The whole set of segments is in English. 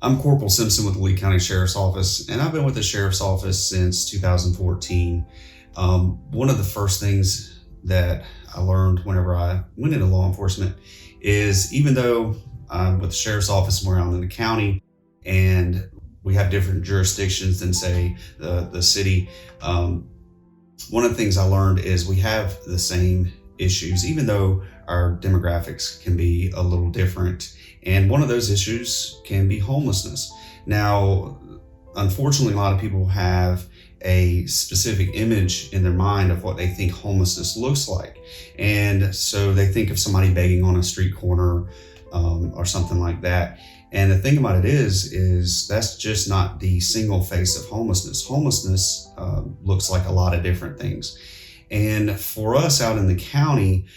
I'm Corporal Simpson with the Lee County Sheriff's Office, and I've been with the Sheriff's Office since 2014. One of the first things that I learned whenever I went into law enforcement is even though I'm with the Sheriff's Office and we're out in the county and we have different jurisdictions than, say, the city, one of the things I learned is we have the same issues, even though our demographics can be a little different. And one of those issues can be homelessness. Now, unfortunately, a lot of people have a specific image in their mind of what they think homelessness looks like. And so they think of somebody begging on a street corner or something like that. And the thing about it is that's just not the single face of homelessness. Homelessness looks like a lot of different things. And for us out in the county,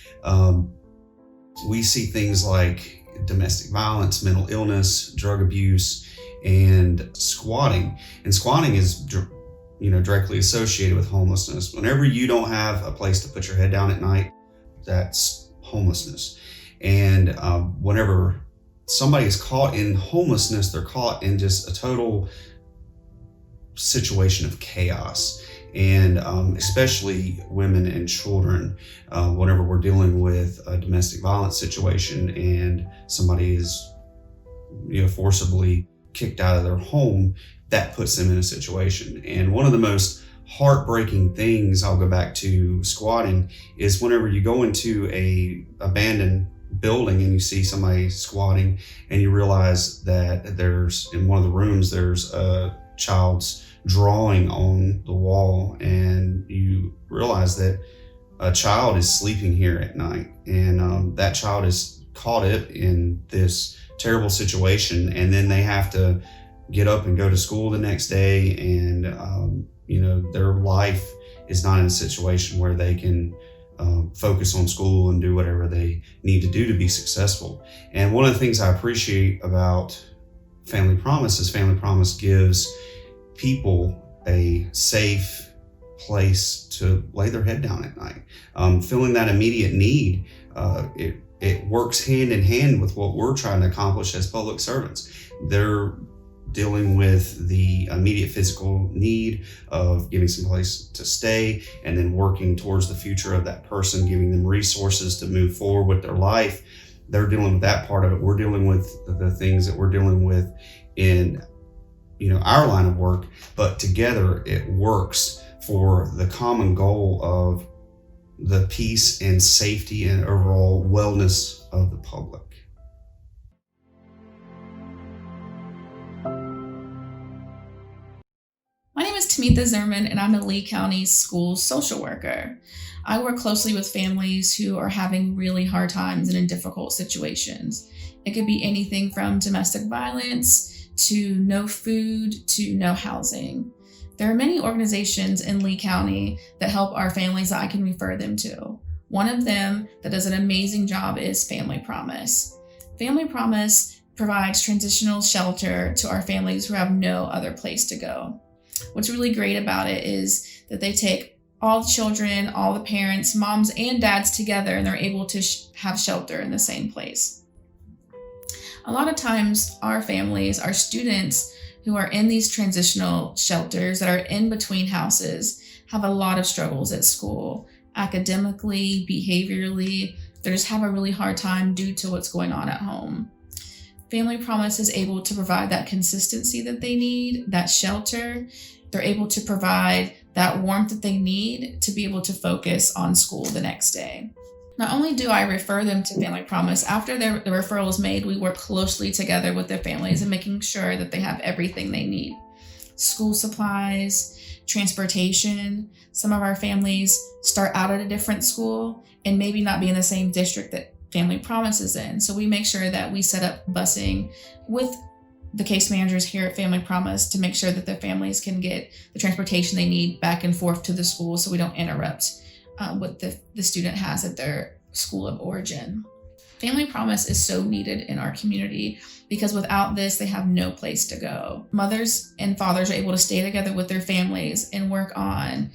we see things like domestic violence, mental illness, drug abuse, and squatting. And squatting is directly associated with homelessness. Whenever you don't have a place to put your head down at night, that's homelessness. And whenever somebody is caught in homelessness, they're caught in just a total situation of chaos. And especially women and children, whenever we're dealing with a domestic violence situation and somebody is forcibly kicked out of their home, that puts them in a situation. And one of the most heartbreaking things, I'll go back to squatting, is whenever you go into a abandoned building and you see somebody squatting and you realize that there's, in one of the rooms, there's a child's drawing on the wall, and you realize that a child is sleeping here at night, and that child is caught up in this terrible situation, and then they have to get up and go to school the next day, and their life is not in a situation where they can focus on school and do whatever they need to do to be successful. And one of the things I appreciate about Family Promise is Family Promise gives people a safe place to lay their head down at night. Filling that immediate need, it works hand in hand with what we're trying to accomplish as public servants. They're dealing with the immediate physical need of giving some place to stay, and then working towards the future of that person, giving them resources to move forward with their life. They're dealing with that part of it. We're dealing with the things that we're dealing with in our line of work, but together it works for the common goal of the peace and safety and overall wellness of the public. My name is Tomitha Zimmerman, and I'm a Lee County school social worker. I work closely with families who are having really hard times and in difficult situations. It could be anything from domestic violence to no food, to no housing. There are many organizations in Lee County that help our families that I can refer them to. One of them that does an amazing job is Family Promise. Family Promise provides transitional shelter to our families who have no other place to go. What's really great about it is that they take all the children, all the parents, moms and dads together, and they're able to have shelter in the same place. A lot of times our families, our students who are in these transitional shelters that are in between houses, have a lot of struggles at school, academically, behaviorally. They just have a really hard time due to what's going on at home. Family Promise is able to provide that consistency that they need, that shelter. They're able to provide that warmth that they need to be able to focus on school the next day. Not only do I refer them to Family Promise, after the referral is made, we work closely together with their families and making sure that they have everything they need. School supplies, transportation. Some of our families start out at a different school and maybe not be in the same district that Family Promise is in. So we make sure that we set up busing with the case managers here at Family Promise to make sure that their families can get the transportation they need back and forth to the school, so we don't interrupt what the student has at their school of origin. Family Promise is so needed in our community because without this, they have no place to go. Mothers and fathers are able to stay together with their families and work on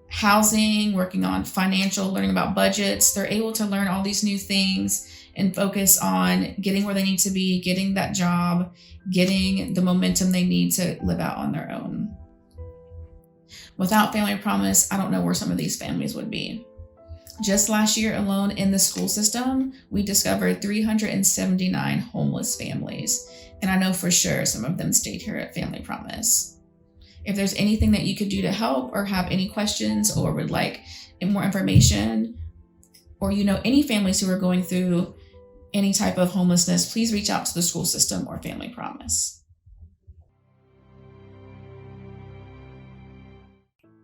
housing, working on financial, learning about budgets. They're able to learn all these new things and focus on getting where they need to be, getting that job, getting the momentum they need to live out on their own. Without Family Promise, I don't know where some of these families would be. Just last year alone in the school system, we discovered 379 homeless families. And I know for sure some of them stayed here at Family Promise. If there's anything that you could do to help or have any questions or would like more information, or you know any families who are going through any type of homelessness, please reach out to the school system or Family Promise.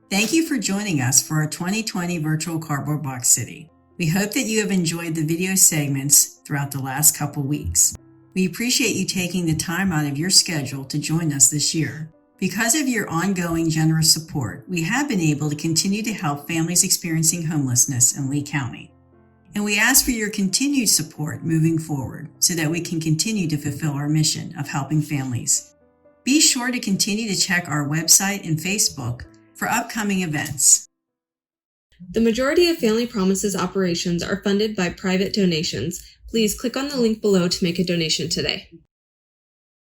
Thank you for joining us for our 2020 virtual Cardboard Box City. We hope that you have enjoyed the video segments throughout the last couple weeks. We appreciate you taking the time out of your schedule to join us this year. Because of your ongoing generous support, we have been able to continue to help families experiencing homelessness in Lee County. And we ask for your continued support moving forward so that we can continue to fulfill our mission of helping families. Be sure to continue to check our website and Facebook for upcoming events. The majority of Family Promise's operations are funded by private donations. Please click on the link below to make a donation today.